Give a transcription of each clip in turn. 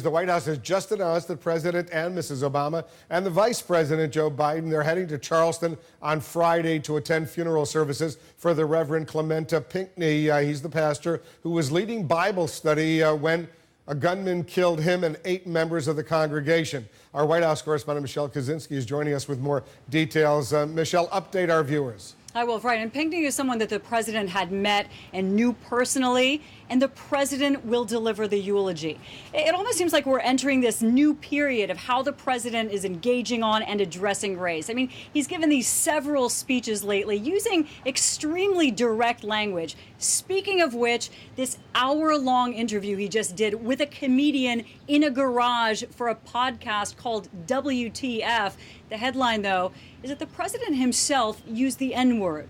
The White House has just announced that President and Mrs. Obama and the Vice President, Joe Biden, they're heading to Charleston on Friday to attend funeral services for the Reverend Clementa Pinckney. He's the pastor who was leading Bible study when a gunman killed him and 8 members of the congregation. Our White House correspondent, Michelle Kaczynski, is joining us with more details. Michelle, update our viewers. I will, right. And Pinckney is someone that the president had met and knew personally, and the president will deliver the eulogy. It almost seems like we're entering this new period of how the president is engaging on and addressing race. I mean, he's given these several speeches lately using extremely direct language. Speaking of which, this hour-long interview he just did with a comedian in a garage for a podcast called WTF. The headline, though, is that the president himself used the N-word.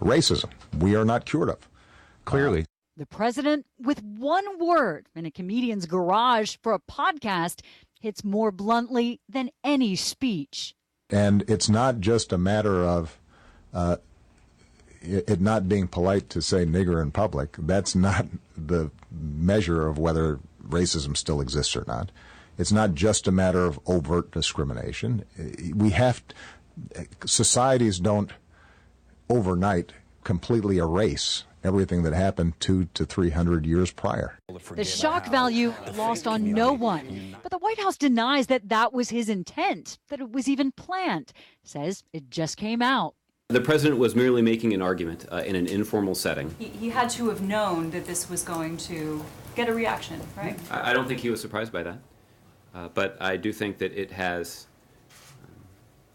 Racism, we are not cured of, clearly. The president, with one word in a comedian's garage for a podcast, hits more bluntly than any speech. And it's not just a matter of it not being polite to say nigger in public. That's not the measure of whether racism still exists or not. It's not just a matter of overt discrimination. Societies don't overnight completely erase everything that happened 200 to 300 years prior. The shock value lost on no one. But the White House denies that that was his intent, that it was even planned. Says it just came out. The president was merely making an argument in an informal setting. He had to have known that this was going to get a reaction, right? I don't think he was surprised by that. But I do think that it has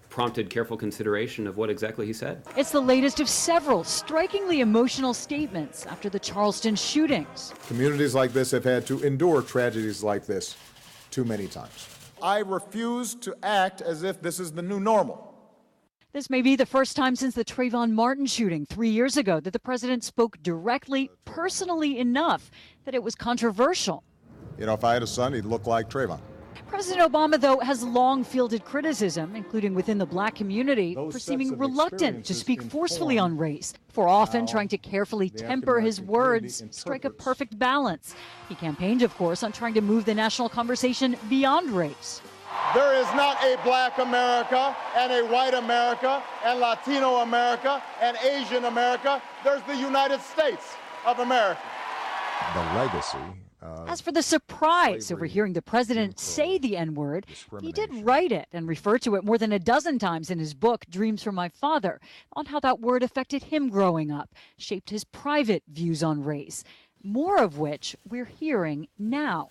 prompted careful consideration of what exactly he said. It's the latest of several strikingly emotional statements after the Charleston shootings. Communities like this have had to endure tragedies like this too many times. I refuse to act as if this is the new normal. This may be the first time since the Trayvon Martin shooting 3 years ago that the president spoke directly, personally enough that it was controversial. You know, if I had a son, he'd look like Trayvon. President Obama, though, has long fielded criticism, including within the black community, for seeming reluctant to speak forcefully on race, for often trying to carefully temper his words, strike a perfect balance. He campaigned, of course, on trying to move the national conversation beyond race. There is not a black America and a white America and Latino America and Asian America. There's the United States of America. The legacy. As for the surprise over hearing the president say the N-word, he did write it and refer to it more than a dozen times in his book, Dreams from My Father, on how that word affected him growing up, shaped his private views on race, more of which we're hearing now.